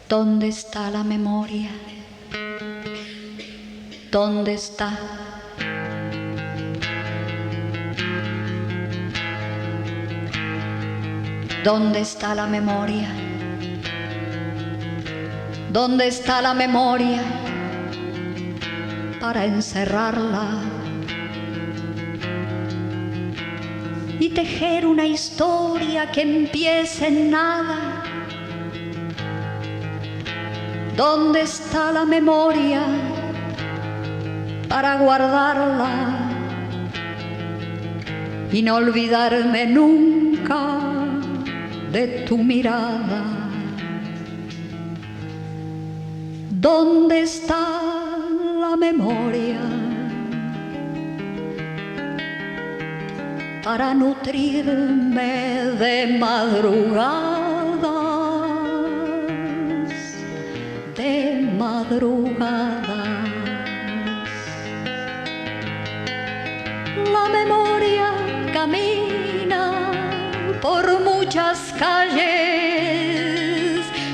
¿Dónde está la memoria? ¿Dónde está? ¿Dónde está la memoria? ¿Dónde está la memoria para encerrarla y tejer una historia que empiece en nada? ¿Dónde está la memoria para guardarla y no olvidarme nunca de tu mirada? ¿Dónde está la memoria para nutrirme de madrugadas, de madrugadas? La memoria camina por muchas calles,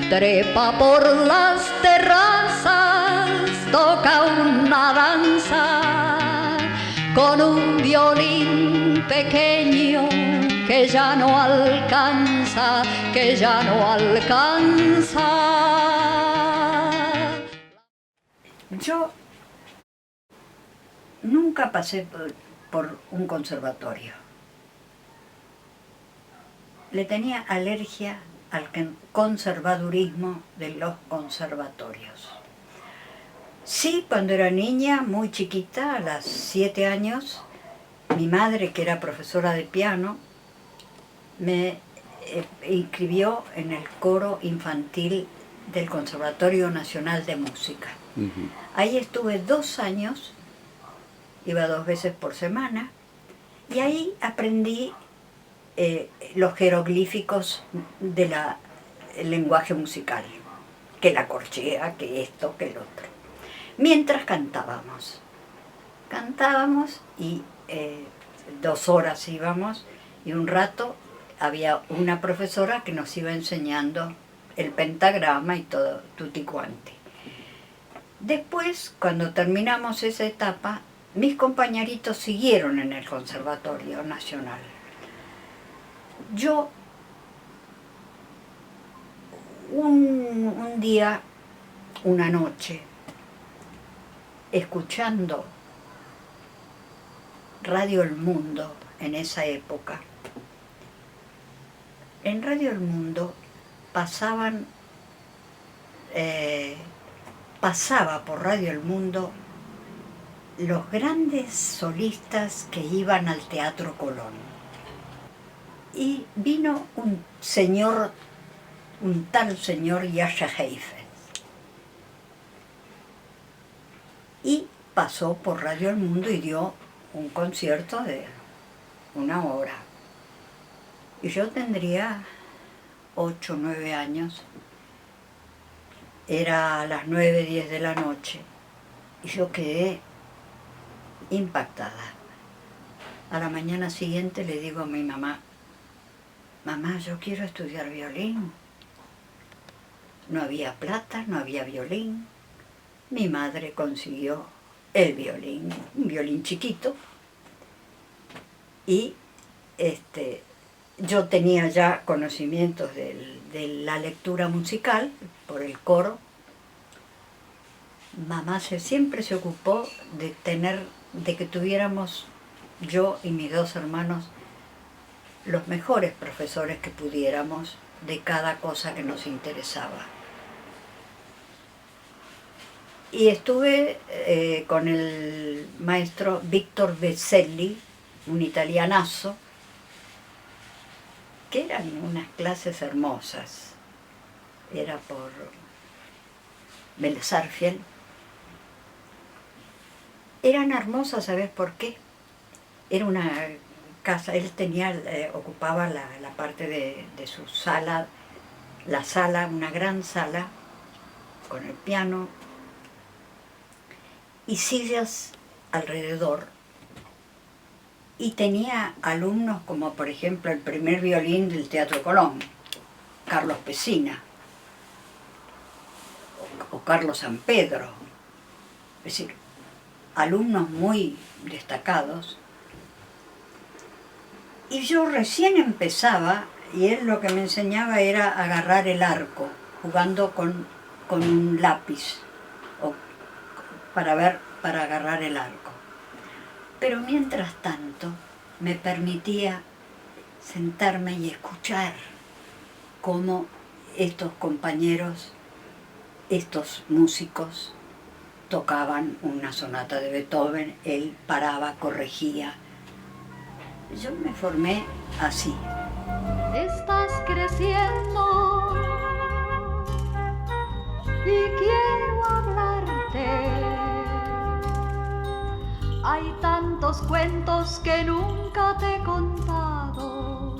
trepa por las terrazas, toca una danza con un violín pequeño que ya no alcanza, que ya no alcanza. Yo nunca pasé por un conservatorio. Le tenía alergia al conservadurismo de los conservatorios. Sí, cuando era niña, muy chiquita, a los 7 años, mi madre, que era profesora de piano, me inscribió en el coro infantil del Conservatorio Nacional de Música. Ahí estuve 2 años, iba 2 veces por semana, y ahí aprendí los jeroglíficos del lenguaje musical, que la corchea, que esto, que el otro. Mientras cantábamos y 2 horas íbamos, y un rato había una profesora que nos iba enseñando el pentagrama y todo, tutti quanti. Después, cuando terminamos esa etapa, mis compañeritos siguieron en el Conservatorio Nacional. Yo, un día, una noche, escuchando Radio El Mundo en esa época, en Radio El Mundo pasaba por Radio El Mundo los grandes solistas que iban al Teatro Colón. Y vino un tal señor Jascha Heifetz, y pasó por Radio El Mundo y dio un concierto de 1 hora. Y yo tendría 8 o 9 años, era a las 9, 10 de la noche, y yo quedé impactada. A la mañana siguiente le digo a mi mamá: mamá, yo quiero estudiar violín. No había plata, no había violín. Mi madre consiguió el violín, un violín chiquito, y yo tenía ya conocimientos de la lectura musical por el coro. Mamá siempre se ocupó de que tuviéramos, yo y mis 2 hermanos, los mejores profesores que pudiéramos de cada cosa que nos interesaba. Y estuve con el maestro Víctor Beselli, un italianazo, que eran unas clases hermosas. Era por Belzarfield. Eran hermosas, ¿sabes por qué? Era una casa, él ocupaba la parte de su sala, una gran sala, con el piano y sillas alrededor. Y tenía alumnos como, por ejemplo, el primer violín del Teatro Colón, Carlos Pesina o Carlos San Pedro, es decir, alumnos muy destacados. Y yo recién empezaba, y él lo que me enseñaba era agarrar el arco, jugando con un lápiz para agarrar el arco. Pero mientras tanto me permitía sentarme y escuchar cómo estos compañeros, estos músicos, tocaban una sonata de Beethoven, él paraba, corregía. Yo me formé así. Estás creciendo y quiero hablarte. Hay tantos cuentos que nunca te he contado.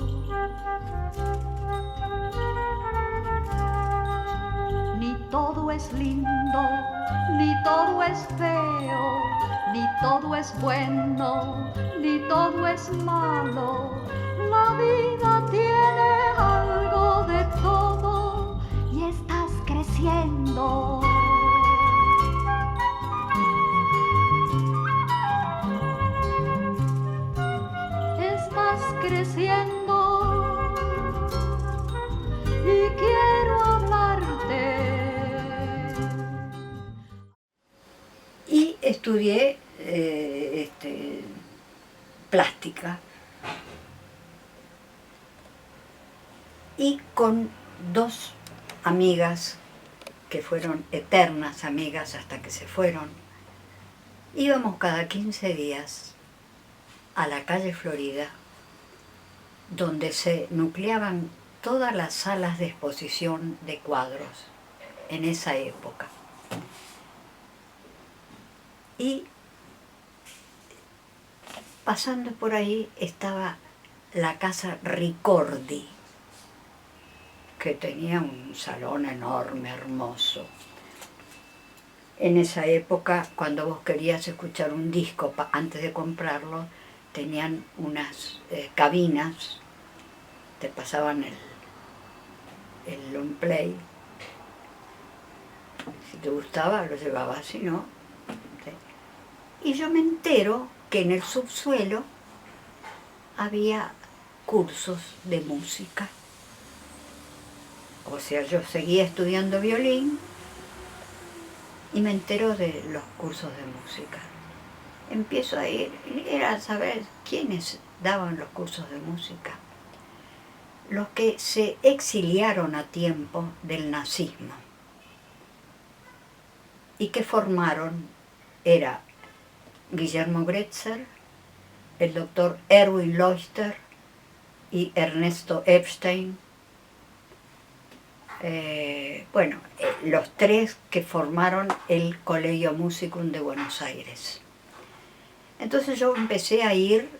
Ni todo es lindo, ni todo es feo, ni todo es bueno, ni todo es malo. La vida tiene algo de todo y estás creciendo. Estás creciendo y quiero hablarte. Y estudié plástica. Y con dos amigas que fueron eternas amigas hasta que se fueron, íbamos cada 15 días a la calle Florida, donde se nucleaban todas las salas de exposición de cuadros en esa época. Y pasando por ahí estaba la casa Ricordi, que tenía un salón enorme, hermoso. En esa época, cuando vos querías escuchar un disco antes de comprarlo, tenían unas cabinas, te pasaban el long play. Si te gustaba, lo llevabas, si no. ¿Sí? Y yo me entero que en el subsuelo había cursos de música. O sea, yo seguía estudiando violín y me entero de los cursos de música. Empiezo a ir, era a saber quiénes daban los cursos de música. Los que se exiliaron a tiempo del nazismo y que formaron era Guillermo Gretzer, el doctor Erwin Leuchter y Ernesto Epstein. Los tres que formaron el Collegio Musicum de Buenos Aires. Entonces yo empecé a ir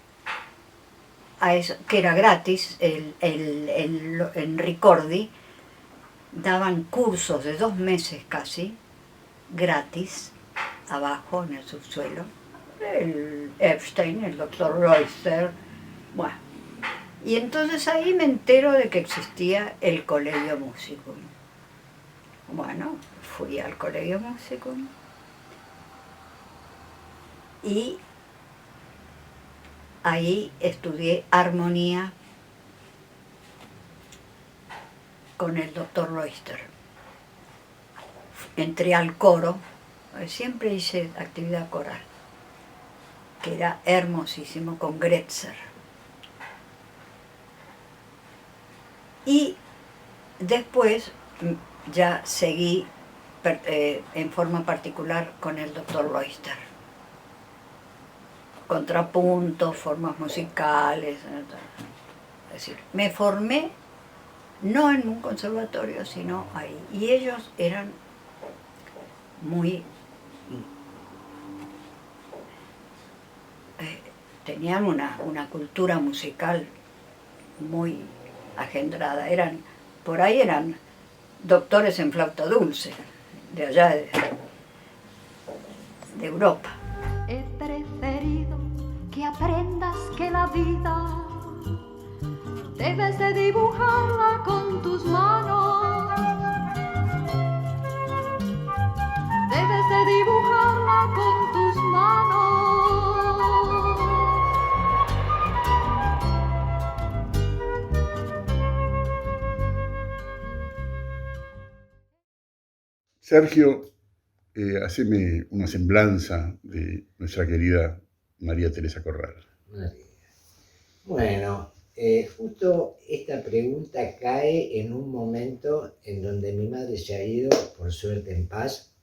a eso, que era gratis, en Ricordi daban cursos de 2 meses casi, gratis, abajo en el subsuelo. El Epstein, el doctor Reuster, bueno. Y entonces ahí me entero de que existía el Collegio Musicum. Bueno, fui al Collegio Musicum y ahí estudié armonía con el doctor Leuchter. Entré al coro, siempre hice actividad coral, que era hermosísimo, con Gretzer. Y después ya seguí en forma particular con el doctor Leuchter. Contrapuntos, formas musicales. Es decir, me formé no en un conservatorio, sino ahí. Y ellos eran muy... tenían una cultura musical muy agendrada. Por ahí eran doctores en flauta dulce, de allá de Europa. He preferido que aprendas que la vida debes de dibujarla con tus manos. Sergio, haceme una semblanza de nuestra querida María Teresa Corral. Bueno, justo esta pregunta cae en un momento en donde mi madre se ha ido, por suerte en paz,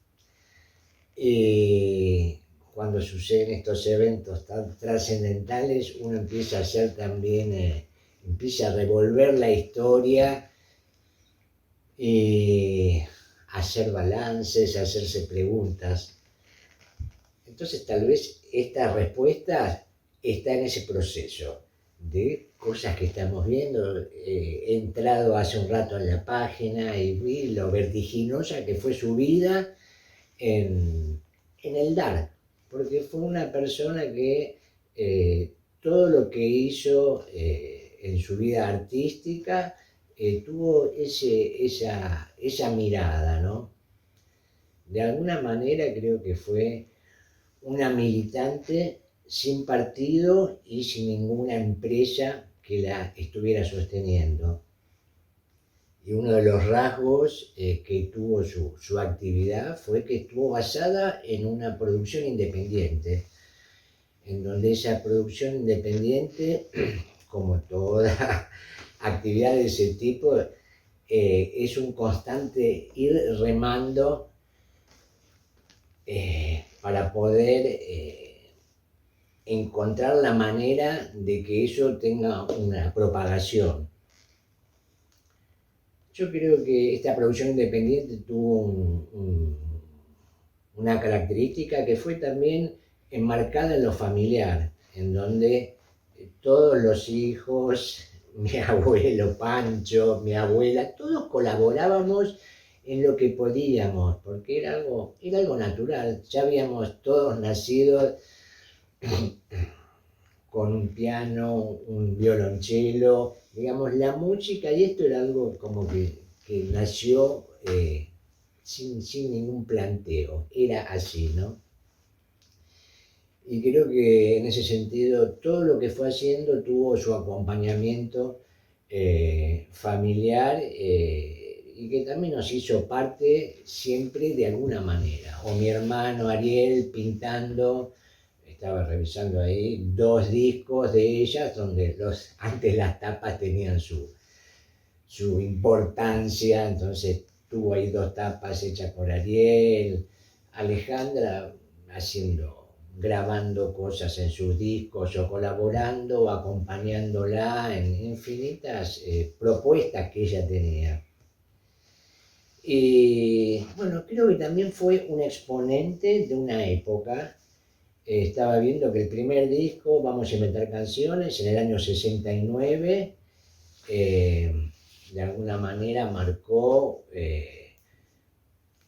y cuando suceden estos eventos tan trascendentales, uno empieza a hacer también, empieza a revolver la historia y hacer balances, hacerse preguntas. Entonces tal vez esta respuesta está en ese proceso de cosas que estamos viendo. He entrado hace un rato en la página y vi lo vertiginosa que fue su vida en el dar, porque fue una persona que todo lo que hizo en su vida artística tuvo esa mirada, ¿no? De alguna manera creo que fue una militante sin partido y sin ninguna empresa que la estuviera sosteniendo. Y uno de los rasgos que tuvo su actividad fue que estuvo basada en una producción independiente, en donde esa producción independiente, como toda actividad de ese tipo, es un constante ir remando para poder encontrar la manera de que eso tenga una propagación. Yo creo que esta producción independiente tuvo una característica que fue también enmarcada en lo familiar, en donde todos los hijos, mi abuelo Pancho, mi abuela, todos colaborábamos en lo que podíamos, porque era algo natural. Ya habíamos todos nacido con un piano, un violonchelo, digamos, la música, y esto era algo como que nació sin ningún planteo, era así, ¿no? Y creo que en ese sentido todo lo que fue haciendo tuvo su acompañamiento familiar y que también nos hizo parte siempre de alguna manera. O mi hermano Ariel pintando, estaba revisando ahí 2 discos de ellas donde antes las tapas tenían su importancia, entonces tuvo ahí 2 tapas hechas por Ariel, Alejandra grabando cosas en sus discos o colaborando o acompañándola en infinitas propuestas que ella tenía. Y bueno, creo que también fue un exponente de una época. Estaba viendo que el primer disco, Vamos a inventar canciones, en el año 69, de alguna manera marcó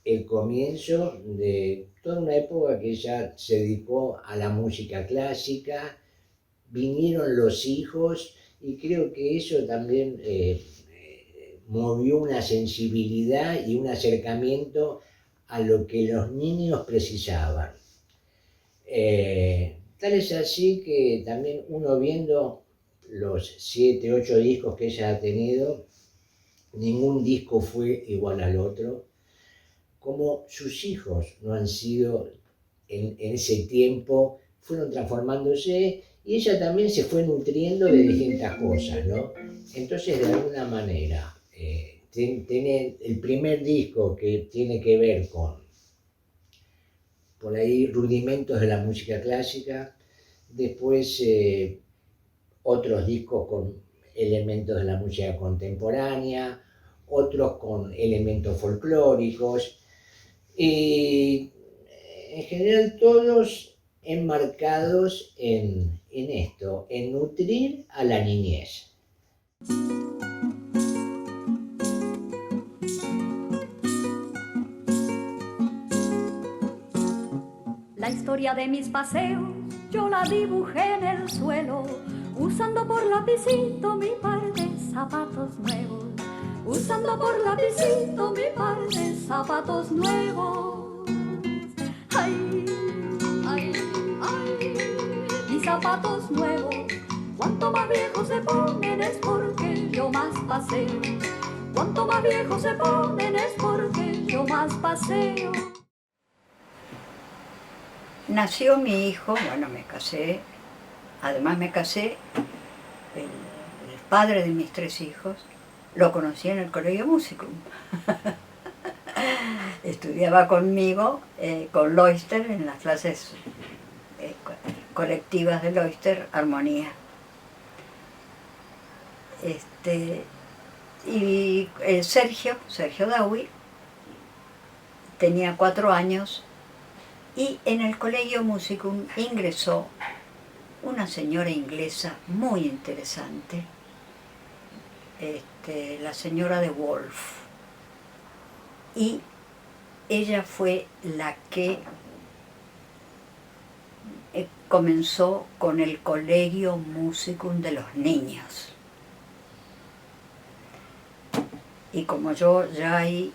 el comienzo de toda una época que ella se dedicó a la música clásica. Vinieron los hijos y creo que eso también movió una sensibilidad y un acercamiento a lo que los niños precisaban. Tal es así que también uno viendo los 7, 8 discos que ella ha tenido, ningún disco fue igual al otro, como sus hijos no han sido en ese tiempo, fueron transformándose y ella también se fue nutriendo de distintas cosas, ¿no? Entonces, de alguna manera, tiene el primer disco que tiene que ver con, por ahí, rudimentos de la música clásica, después otros discos con elementos de la música contemporánea, otros con elementos folclóricos, y en general todos enmarcados en esto, en nutrir a la niñez. La historia de mis paseos yo la dibujé en el suelo, usando por lapicito mi par de zapatos nuevos, usando por lapicito mi par de zapatos nuevos. Ay, ay, ay, mis zapatos nuevos, cuanto más viejos se ponen es porque yo más paseo. Cuanto más viejos se ponen es porque yo más paseo. Nació mi hijo, bueno, me casé, además me casé, el padre de mis 3 hijos, lo conocí en el Colegio Musicum. Estudiaba conmigo, con Loister, en las clases colectivas de Loister, armonía. Y Sergio Dawi, tenía 4 años y en el Colegio Musicum ingresó una señora inglesa muy interesante, la señora de Wolf. Y ella fue la que comenzó con el Colegio Musicum de los niños. Y como yo ya ahí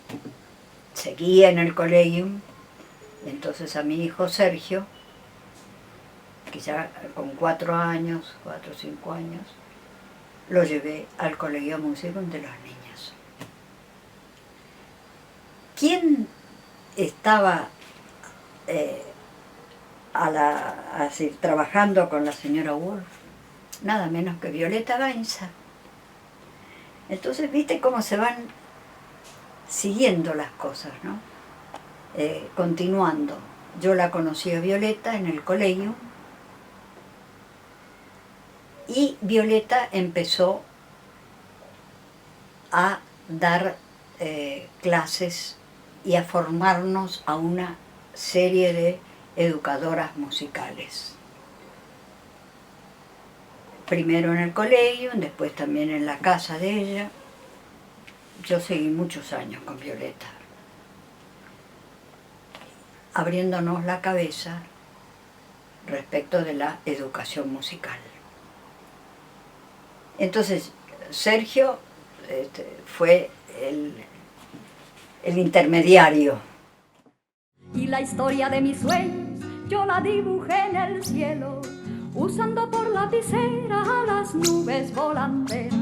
seguía en el colegium, entonces a mi hijo Sergio, que ya con 4 años, 4 o 5 años, lo llevé al Colegio Musicum de los niños. ¿Quién estaba así, trabajando con la señora Wolf? Nada menos que Violeta Gainza. Entonces, viste cómo se van siguiendo las cosas, ¿no? Continuando. Yo la conocí a Violeta en el colegio y Violeta empezó a dar clases y a formarnos a una serie de educadoras musicales. Primero en el colegio, después también en la casa de ella. Yo seguí muchos años con Violeta, abriéndonos la cabeza respecto de la educación musical. Entonces, Sergio fue el intermediario. Y la historia de mis sueños yo la dibujé en el cielo, usando por lapicera a las nubes volanderas,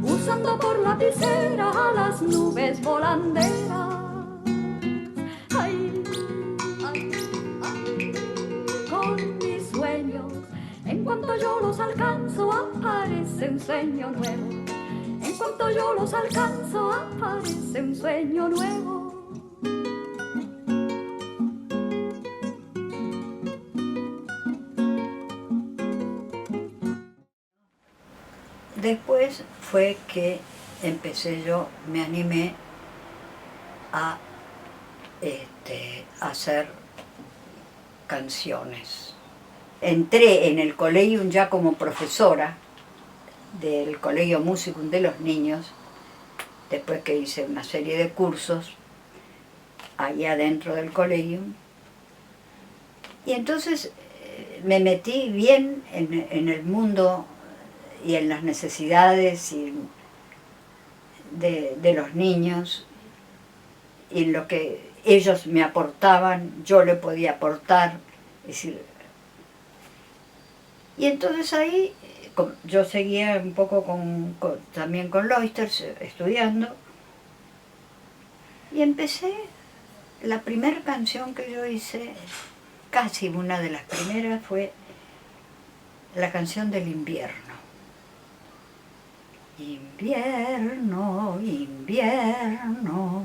usando por lapicera a las nubes volanderas. Ay, ay, ay, con mis sueños, en cuanto yo los alcanzo aparece un sueño nuevo, en cuanto yo los alcanzo aparece un sueño nuevo. Después fue que me animé a hacer canciones. Entré en el colegio ya como profesora del Colegio Musicum de los niños, después que hice una serie de cursos allá dentro del colegio. Y entonces me metí bien en el mundo y en las necesidades de los niños, y en lo que ellos me aportaban, yo le podía aportar. Es decir, y entonces ahí yo seguía un poco también con Loister, estudiando, y empecé. La primera canción que yo hice, casi una de las primeras, fue la canción del invierno. Invierno, invierno,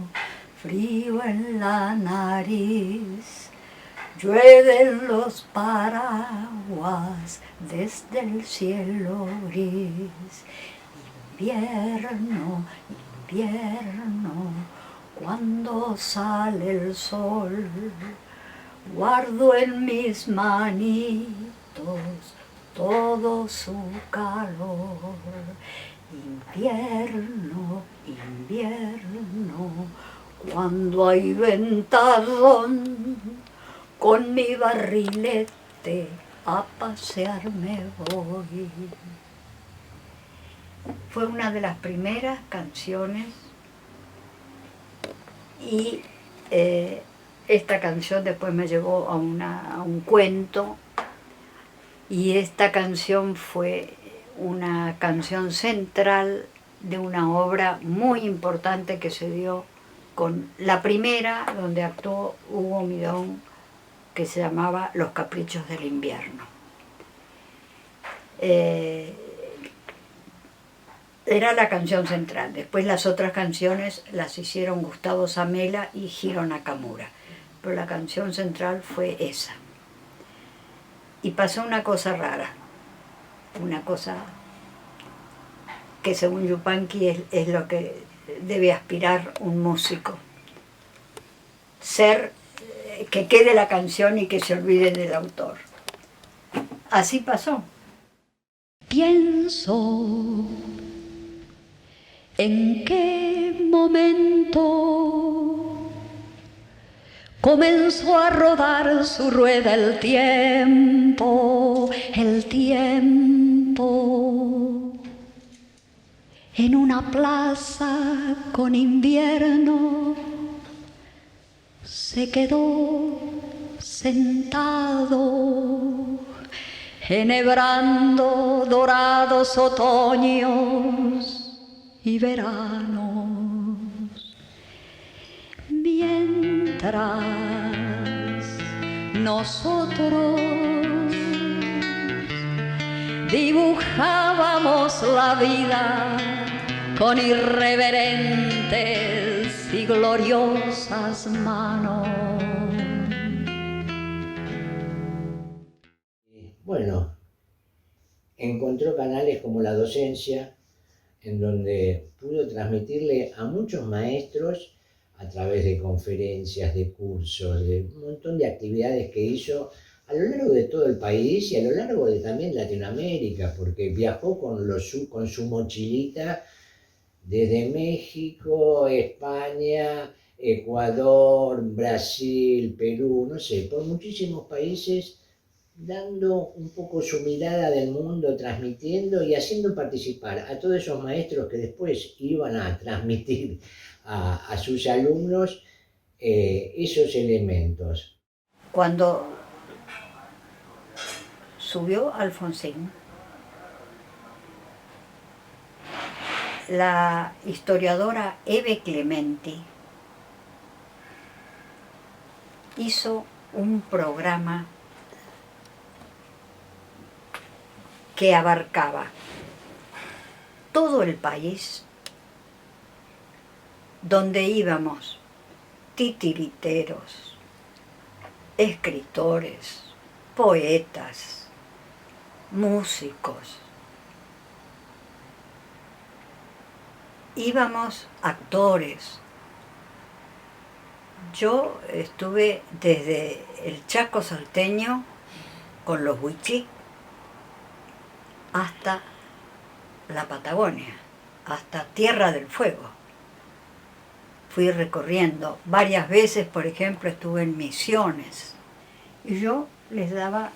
frío en la nariz, llueven los paraguas desde el cielo gris. Invierno, invierno, cuando sale el sol, guardo en mis manitos todo su calor. Invierno, invierno, cuando hay ventadón, con mi barrilete a pasear me voy. Fue una de las primeras canciones, y esta canción después me llevó a un cuento, y esta canción fue una canción central de una obra muy importante que se dio con la primera, donde actuó Hugo Midón, que se llamaba Los Caprichos del Invierno. Era la canción central. Después las otras canciones las hicieron Gustavo Zamela y Hiro Nakamura, pero la canción central fue esa. Y pasó una cosa rara, una cosa que según Yupanqui es lo que debe aspirar un músico. Ser, que quede la canción y que se olvide del autor. Así pasó. Pienso en qué momento comenzó a rodar su rueda el tiempo, en una plaza con invierno se quedó sentado, enhebrando dorados otoños y veranos, mientras nosotros dibujábamos la vida con irreverentes y gloriosas manos. Bueno, encontró canales como la docencia, en donde pudo transmitirle a muchos maestros, a través de conferencias, de cursos, de un montón de actividades que hizo a lo largo de todo el país y a lo largo de también Latinoamérica, porque viajó con su mochilita desde México, España, Ecuador, Brasil, Perú, no sé, por muchísimos países, dando un poco su mirada del mundo, transmitiendo y haciendo participar a todos esos maestros que después iban a transmitir a sus alumnos esos elementos. Cuando subió Alfonsín, la historiadora Eve Clementi hizo un programa que abarcaba todo el país, donde íbamos titiriteros, escritores, poetas, músicos, íbamos actores. Yo estuve desde el Chaco salteño con los Huichí hasta la Patagonia, hasta Tierra del Fuego. Fui recorriendo varias veces, por ejemplo, estuve en Misiones y yo les daba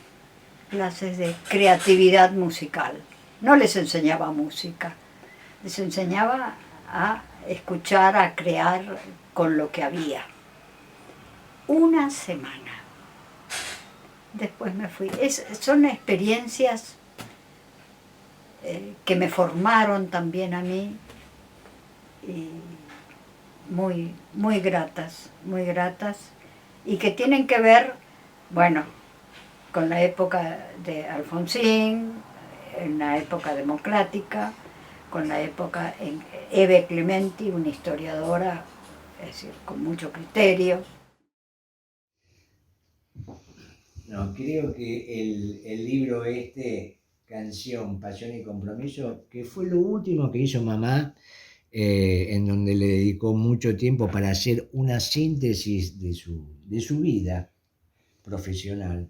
clases de creatividad musical. No les enseñaba música, les enseñaba a escuchar, a crear con lo que había. Una semana. Después me fui. Son experiencias que me formaron también a mí y muy, muy gratas, y que tienen que ver, bueno, con la época de Alfonsín, en la época democrática, con la época en Eve Clementi, una historiadora, es decir, con mucho criterio. No, creo que el libro Canción, Pasión y Compromiso, que fue lo último que hizo mamá, en donde le dedicó mucho tiempo para hacer una síntesis de su vida profesional,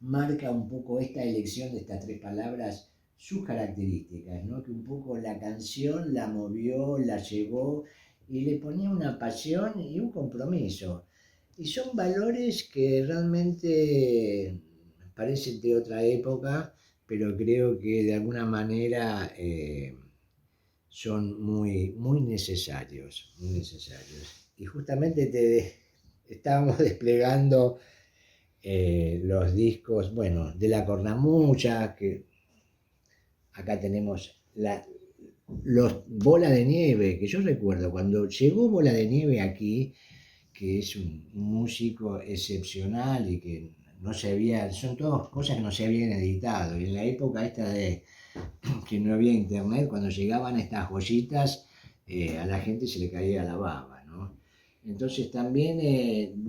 marca un poco esta elección de estas tres palabras, sus características, ¿no? Que un poco la canción la movió, la llevó y le ponía una pasión y un compromiso. Y son valores que realmente parecen de otra época, pero creo que de alguna manera son muy, muy necesarios, muy necesarios. Y justamente estábamos desplegando los discos, bueno, de La Cornamucha, que acá tenemos los Bola de Nieve, que yo recuerdo cuando llegó Bola de Nieve aquí, que es un músico excepcional y que no se había, son todas cosas que no se habían editado. Y en la época esta de que no había internet, cuando llegaban estas joyitas, a la gente se le caía la baba, ¿no? Entonces también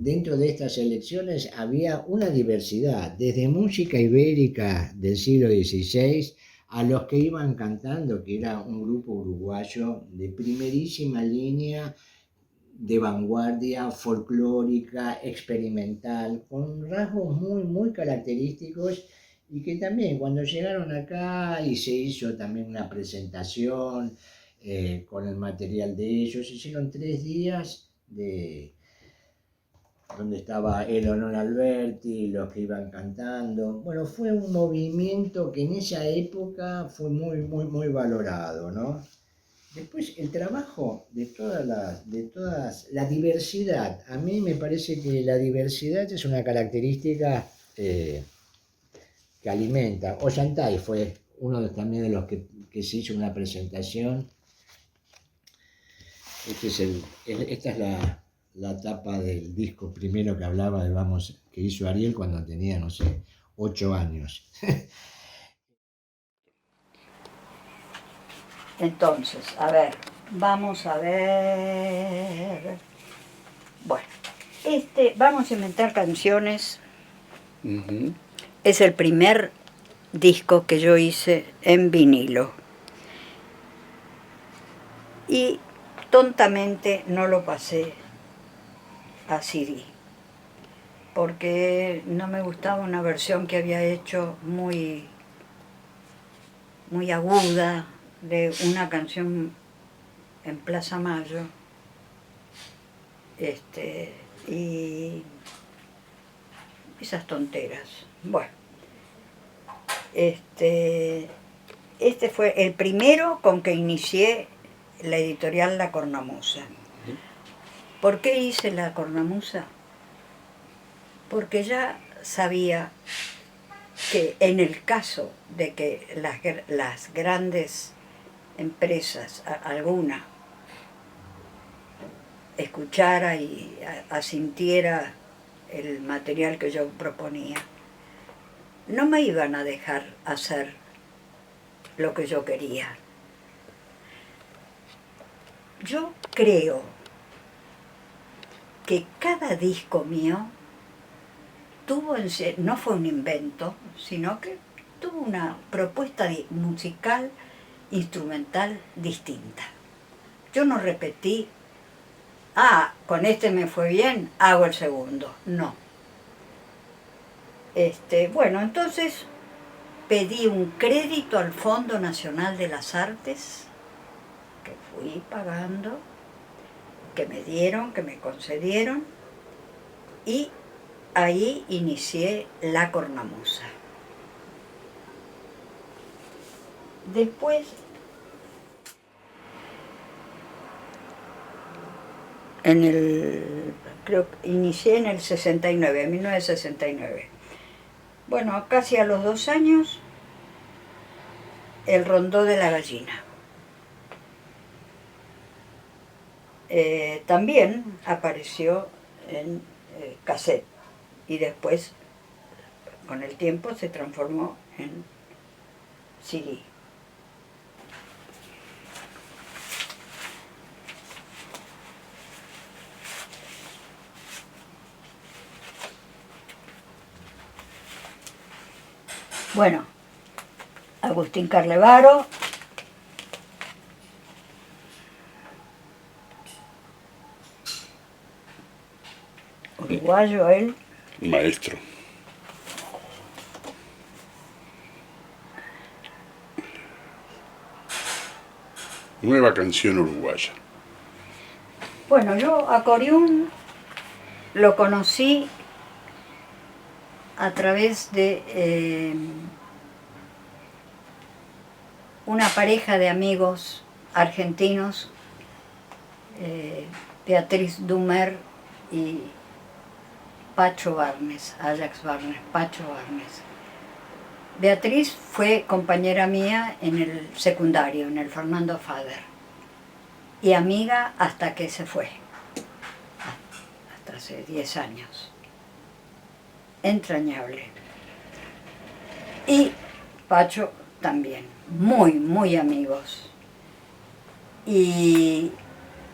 dentro de estas elecciones había una diversidad, desde música ibérica del siglo XVI a los que iban cantando, que era un grupo uruguayo de primerísima línea, de vanguardia, folclórica, experimental, con rasgos muy, muy característicos y que también cuando llegaron acá y se hizo también una presentación con el material de ellos, hicieron 3 días de donde estaba Eleonora Alberti, los que iban cantando. Bueno, fue un movimiento que en esa época fue muy, muy, muy valorado, ¿no? Después el trabajo la diversidad. A mí me parece que la diversidad es una característica que alimenta. Ollantay fue uno también de los que se hizo una presentación. Esta es la tapa del disco primero que hablaba de que hizo Ariel cuando tenía, no sé, 8 años. Entonces, a ver, vamos a ver. Bueno, vamos a inventar canciones. Ujú. Es el primer disco que yo hice en vinilo. Y tontamente no lo pasé a CD, porque no me gustaba una versión que había hecho muy, muy aguda de una canción en Plaza Mayo. Y esas tonteras. Bueno, este fue el primero con que inicié la editorial La Cornamusa. ¿Por qué hice La Cornamusa? Porque ya sabía que en el caso de que las grandes empresas, alguna, escuchara y asintiera el material que yo proponía, no me iban a dejar hacer lo que yo quería. Yo creo que cada disco mío no fue un invento, sino que tuvo una propuesta musical, instrumental distinta. Yo no repetí, con este me fue bien, hago el segundo. No. Bueno, entonces pedí un crédito al Fondo Nacional de las Artes, que fui pagando, que me dieron, que me concedieron, y ahí inicié La Cornamusa. Después, creo que inicié en el 69, en 1969. Bueno, casi a los 2 años, El Rondó de la Gallina. También apareció en cassette y después, con el tiempo, se transformó en CD. Bueno, Agustín Carlevaro, uruguayo él. Maestro. Nueva canción uruguaya. Bueno, yo a Coriún lo conocí a través de una pareja de amigos argentinos, Beatriz Dumer y Pacho Barnes, Ajax Barnes, Pacho Barnes. Beatriz fue compañera mía en el secundario, en el Fernando Fader, y amiga hasta que se fue, hasta hace 10 años. Entrañable. Y Pacho también, muy, muy amigos. Y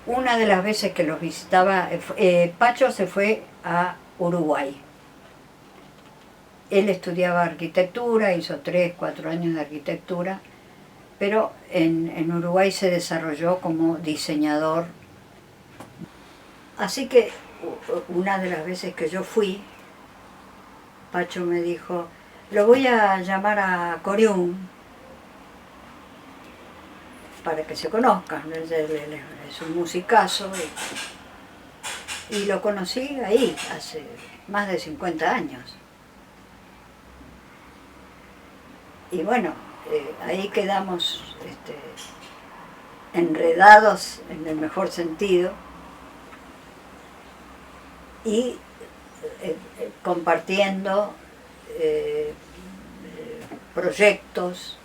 una de las veces que los visitaba, Pacho se fue a Uruguay. Él estudiaba arquitectura, hizo 3, 4 años de arquitectura, pero en Uruguay se desarrolló como diseñador. Así que una de las veces que yo fui, Pacho me dijo, lo voy a llamar a Coriún para que se conozcan, él es un musicazo, y lo conocí ahí hace más de 50 años. Y bueno, ahí quedamos enredados en el mejor sentido y compartiendo proyectos.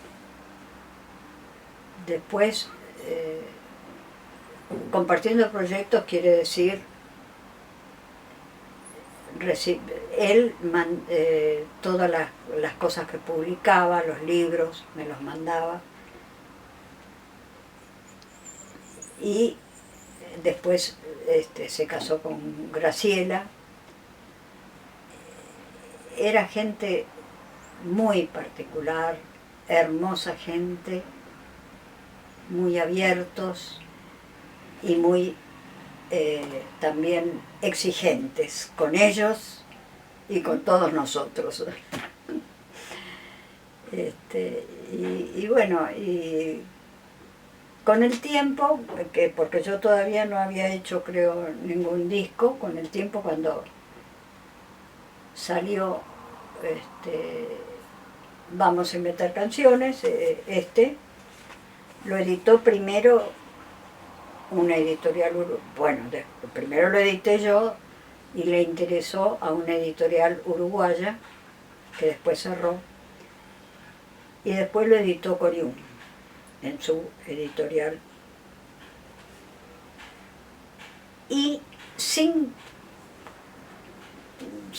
Después, compartiendo proyectos quiere decir, él todas las cosas que publicaba, los libros, me los mandaba. Y después se casó con Graciela. Era gente muy particular, hermosa gente, muy abiertos y muy también exigentes con ellos y con todos nosotros. Y bueno, y con el tiempo, porque yo todavía no había hecho, creo, ningún disco, con el tiempo cuando salió Vamos a Inventar Canciones, lo editó primero una editorial, bueno, primero lo edité yo y le interesó a una editorial uruguaya que después cerró, y después lo editó Coriún en su editorial. Y sin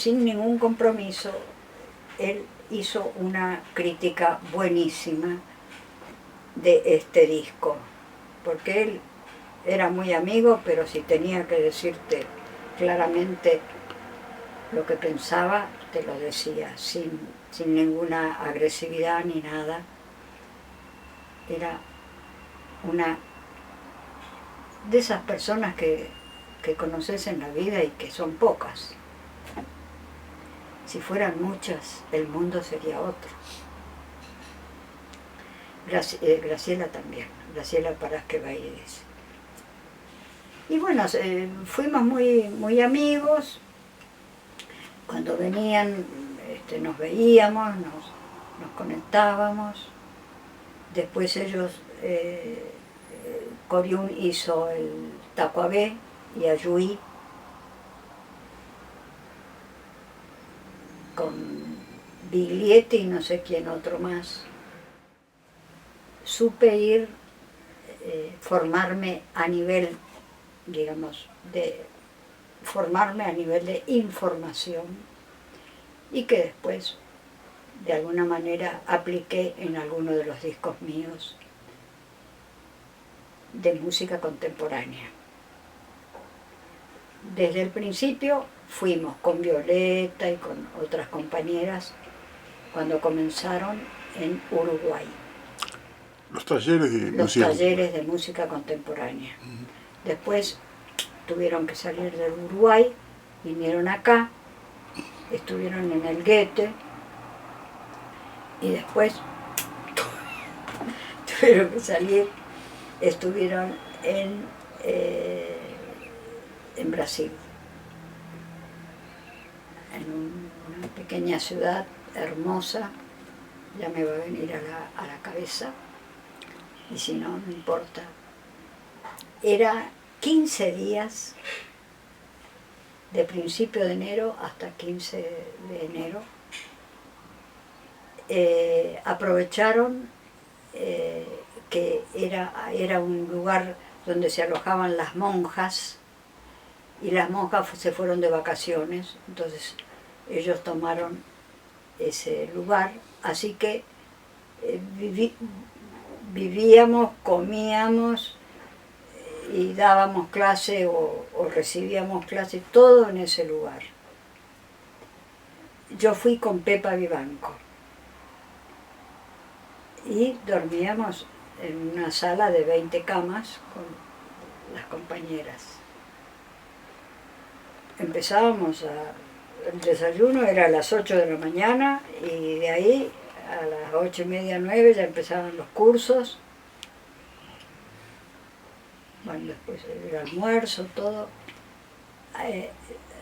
ningún compromiso, él hizo una crítica buenísima de este disco, porque él era muy amigo, pero si tenía que decirte claramente lo que pensaba, te lo decía, sin ninguna agresividad ni nada. Era una de esas personas que conoces en la vida y que son pocas. Si fueran muchas, el mundo sería otro. Graciela también, Graciela Parasque Baides. Y bueno, fuimos muy, muy amigos. Cuando venían nos veíamos, nos conectábamos. Después ellos, Coriún hizo el Tacuabé y Ayuí con Biglietti y no sé quién otro más. Supe ir, formarme a nivel, digamos, formarme a nivel de información, y que después de alguna manera apliqué en alguno de los discos míos de música contemporánea. Desde el principio fuimos con Violeta y con otras compañeras cuando comenzaron en Uruguay. Los talleres de Los música. talleres de música contemporánea. Después tuvieron que salir del Uruguay, vinieron acá, estuvieron en el Goethe, y después tuvieron que salir, estuvieron en Brasil, en una pequeña ciudad hermosa, ya me va a venir a la cabeza, y si no, no importa. Era 15 días, de principio de enero hasta 15 de enero, aprovecharon que era un lugar donde se alojaban las monjas, y las monjas se fueron de vacaciones, entonces ellos tomaron ese lugar, así que vivíamos, comíamos y dábamos clase o recibíamos clase, todo en ese lugar. Yo fui con Pepa Vivanco y dormíamos en una sala de 20 camas con las compañeras. Empezábamos el desayuno era a las 8 de la mañana y de ahí a las 8:30, 9 ya empezaban los cursos. Bueno, después el almuerzo, todo.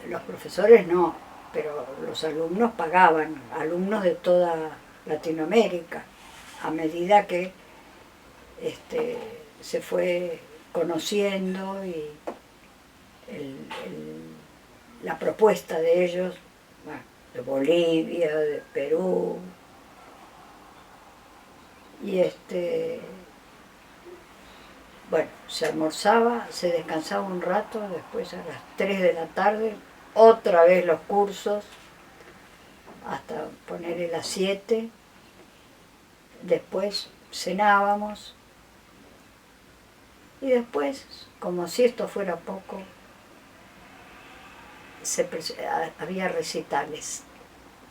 Los profesores no, pero los alumnos pagaban, alumnos de toda Latinoamérica, a medida que se fue conociendo y la propuesta de ellos, bueno, de Bolivia, de Perú, y bueno, se almorzaba, se descansaba un rato, después a las 3 de la tarde, otra vez los cursos, hasta ponerle las 7, después cenábamos, y después, como si esto fuera poco, había recitales,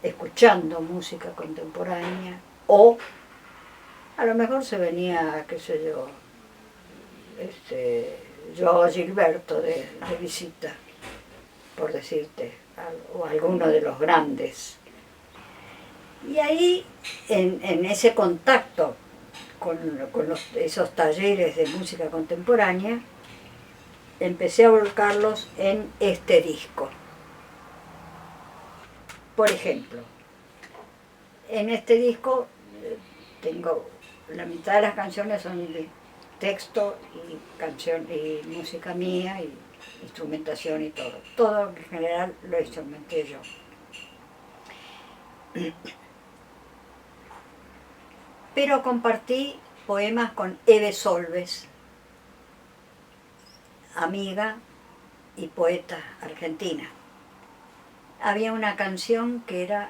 escuchando música contemporánea, o a lo mejor se venía, qué sé yo, Joao Gilberto de visita, por decirte, o alguno de los grandes. Y ahí, en ese contacto con esos talleres de música contemporánea, empecé a volcarlos en este disco. Por ejemplo, en este disco tengo la mitad de las canciones son de texto y canción y música mía y instrumentación y todo. Todo en general lo instrumenté yo. Pero compartí poemas con Eve Solves, amiga y poeta argentina. Había una canción que era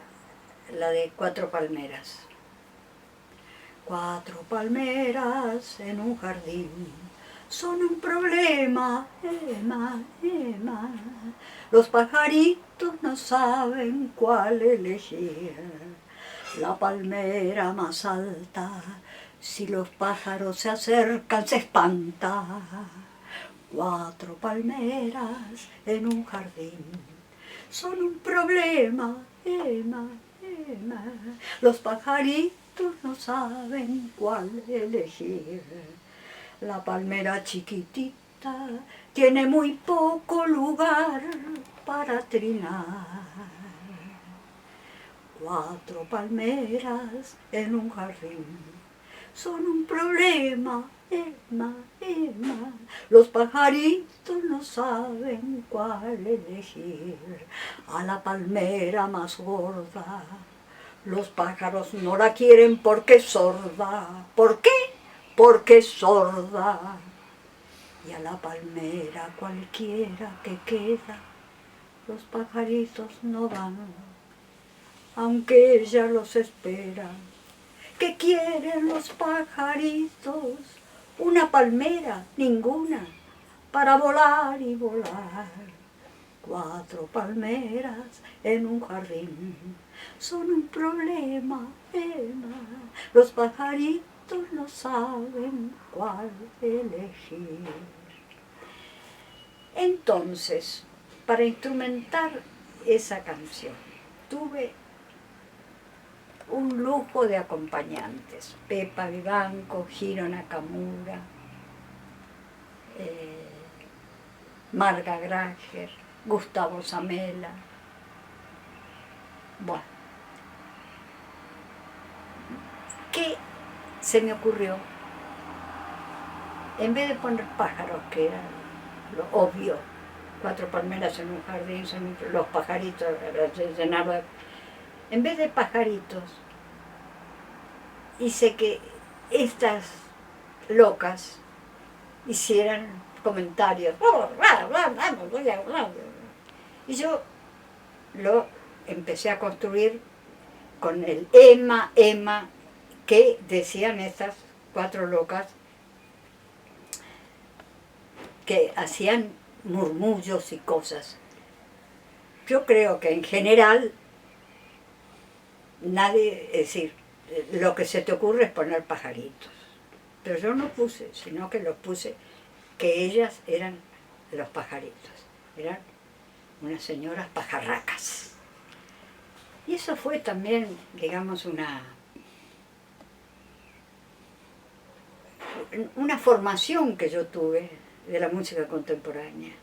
la de 4 palmeras. 4 palmeras en un jardín son un problema, Emma, Emma. Los pajaritos no saben cuál elegir. La palmera más alta, si los pájaros se acercan, se espanta. 4 palmeras en un jardín son un problema, Emma, Emma. Los pajaritos no saben cuál elegir. La palmera chiquitita tiene muy poco lugar para trinar. 4 palmeras en un jardín son un problema, Emma, Emma. Los pajaritos no saben cuál elegir. A la palmera más gorda los pájaros no la quieren porque es sorda. ¿Por qué? Porque es sorda. Y a la palmera cualquiera que queda los pajaritos no van, aunque ella los espera. ¿Qué quieren los pajaritos? Una palmera, ninguna, para volar y volar. 4 palmeras en un jardín son un problema, Emma. Los pajaritos no saben cuál elegir. Entonces, para instrumentar esa canción, tuve un lujo de acompañantes: Pepa Vivanco, Hiro Nakamura, Marga Granger, Gustavo Zamela. Bueno, ¿qué se me ocurrió? En vez de poner pájaros, que era lo obvio, 4 palmeras en un jardín, los pajaritos, llenarlo de... En vez de pajaritos, hice que estas locas hicieran comentarios. Y yo lo empecé a construir con el Emma, que decían estas 4 locas que hacían murmullos y cosas. Yo creo que en general nadie, es decir, lo que se te ocurre es poner pajaritos. Pero yo no puse, sino que los puse, que ellas eran los pajaritos, eran unas señoras pajarracas. Y eso fue también, digamos, una formación que yo tuve de la música contemporánea,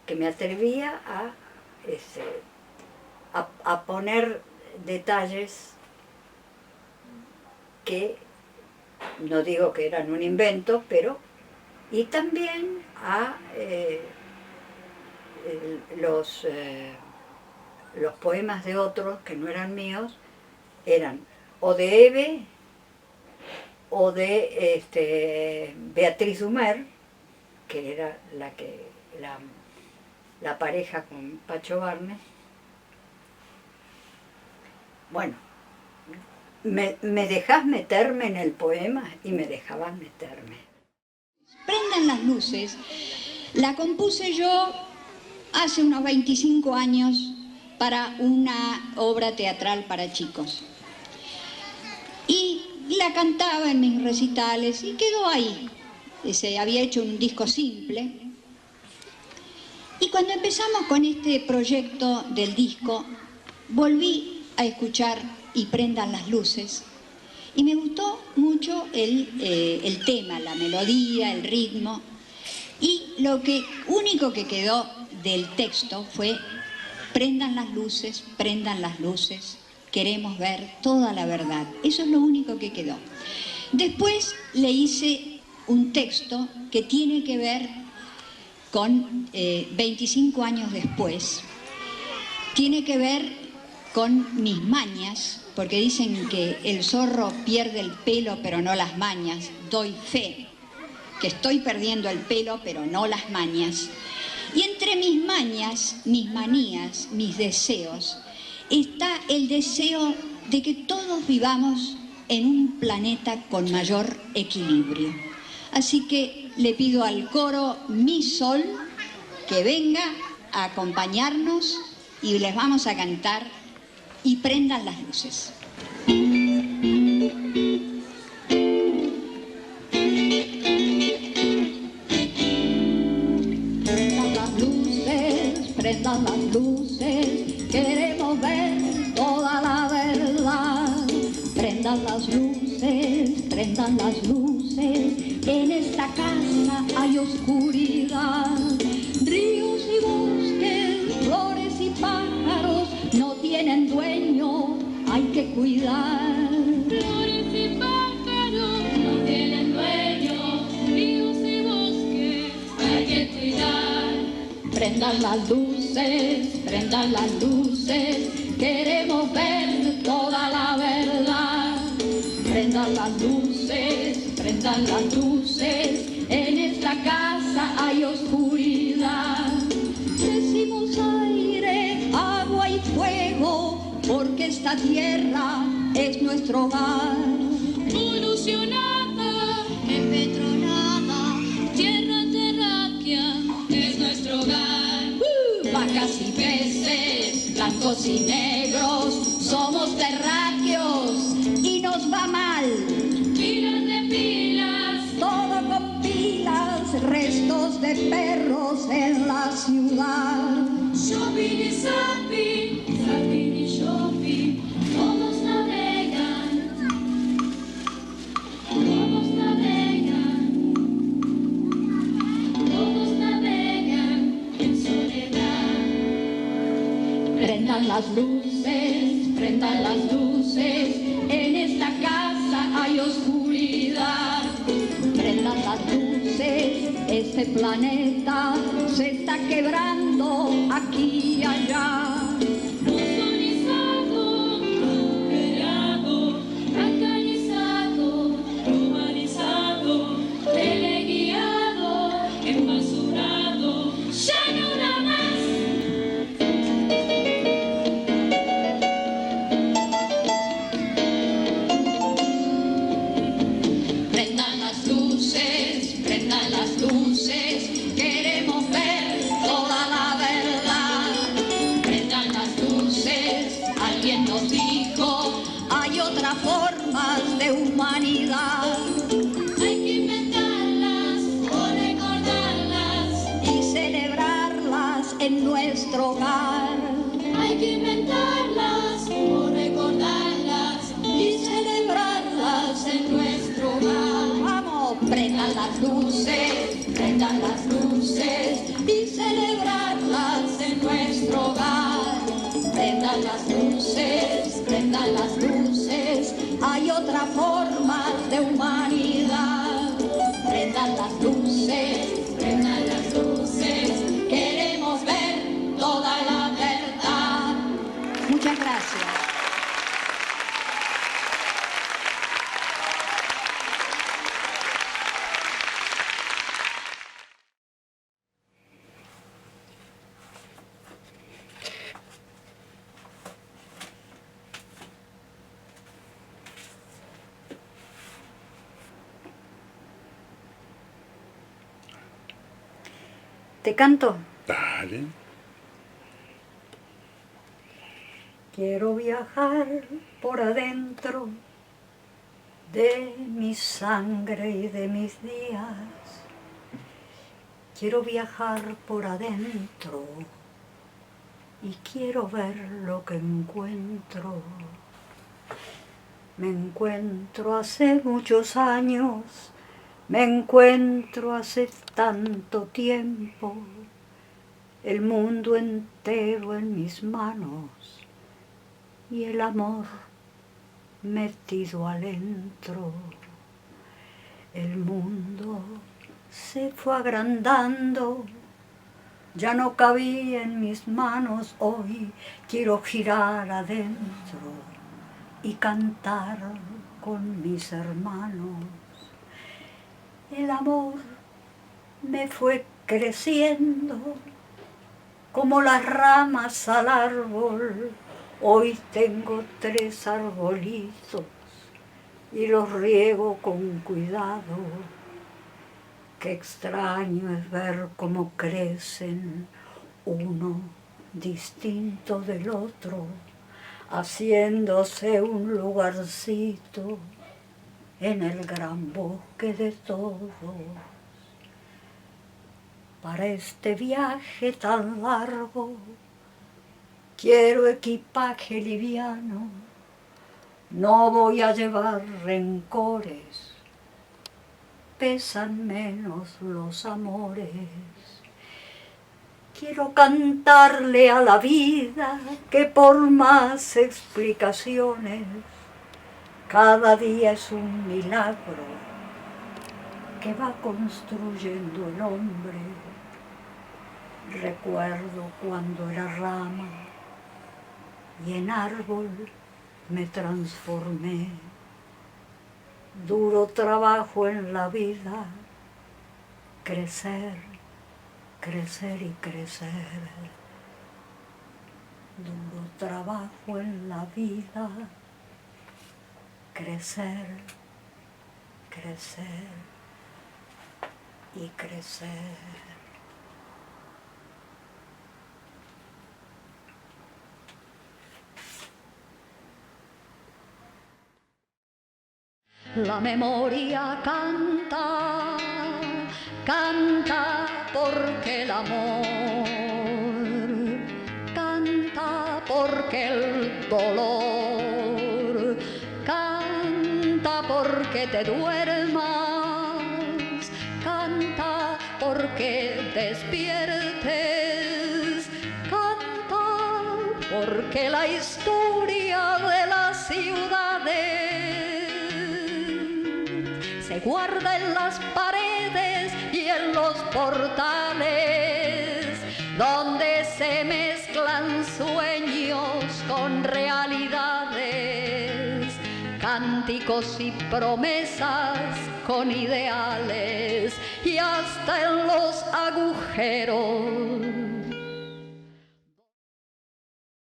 que me atrevía a poner detalles que no digo que eran un invento, pero y también a los poemas de otros que no eran míos, eran o de Eve o de Beatriz Dumer, que era la pareja con Pacho Barnes. Bueno, me dejás meterme en el poema y me dejabas meterme. Prendan las luces, la compuse yo hace unos 25 años para una obra teatral para chicos. Y la cantaba en mis recitales y quedó ahí. Se había hecho un disco simple. Y cuando empezamos con este proyecto del disco, volví a escuchar Y prendan las luces. Y me gustó mucho el tema, la melodía, el ritmo. Y lo único que quedó del texto fue: prendan las luces, queremos ver toda la verdad. Eso es lo único que quedó. Después le hice un texto que tiene que ver con 25 años después. Tiene que ver con mis mañas, porque dicen que el zorro pierde el pelo pero no las mañas. Doy fe que estoy perdiendo el pelo pero no las mañas. Y entre mis mañas, mis manías, mis deseos, está el deseo de que todos vivamos en un planeta con mayor equilibrio. Así que le pido al coro Mi Sol que venga a acompañarnos y les vamos a cantar Y prendan las luces. Prendan las luces, queremos ver toda la verdad. Prendan las luces, en esta casa hay oscuridad. Ríos y bosques, flores y pájaros no tienen dueño, hay que cuidar. Flores y pájaros no tienen dueño, ríos y bosques hay que cuidar. Prendan las luces, queremos ver toda la verdad. Prendan las luces, en esta casa hay oscuridad. Decimos aire, agua y fuego, porque esta tierra es nuestro hogar. Polucionada, empetronada, tierra terráquea es nuestro hogar. Vacas y peces, blancos y negros, somos terráqueos y nos va mal. Pilas de pilas, Todo con pilas, restos de perros en la ciudad. shopping y zapping, zapping y shopping, todos navegan, todos navegan, todos navegan en soledad. Prendan las luces, en esta casa hay oscuridad. Prendan las luces, este planeta se está quebrando aquí y allá. Ozonizado, agujerado, queremos ver toda la verdad. Prendan las luces, alguien nos dijo, hay otras formas de humanidad. Hay que inventarlas o recordarlas. Y celebrarlas en nuestro hogar. Hay que inventarlas o recordarlas. Y celebrarlas en nuestro hogar. Vamos, prendan las luces y celebrarlas en nuestro hogar. Prendan las luces, hay otras formas de humanidad. Prendan las luces, queremos ver toda la verdad. Muchas gracias. ¿Te canto? Dale. Quiero viajar por adentro de mi sangre y de mis días. Quiero viajar por adentro y quiero ver lo que encuentro. Me encuentro hace muchos años, me encuentro hace tanto tiempo, el mundo entero en mis manos y el amor metido adentro. El mundo se fue agrandando, ya no cabía en mis manos. Hoy quiero girar adentro y cantar con mis hermanos. El amor me fue creciendo como las ramas al árbol. Hoy tengo 3 arbolitos y los riego con cuidado. Qué extraño es ver cómo crecen uno distinto del otro, haciéndose un lugarcito en el gran bosque de todos. Para este viaje tan largo quiero equipaje liviano, no voy a llevar rencores, pesan menos los amores. Quiero cantarle a la vida que por más explicaciones, cada día es un milagro que va construyendo el hombre. Recuerdo cuando era rama y en árbol me transformé. Duro trabajo en la vida, crecer, crecer y crecer. Duro trabajo en la vida, crecer, crecer y crecer. La memoria canta, canta porque el amor canta, porque el dolor canta, porque te duermas, canta porque despiertes, canta porque la historia de las ciudades se guarda en las paredes y en los portales, donde se mezclan sueños con realidades, cánticos y promesas con ideales, y hasta en los agujeros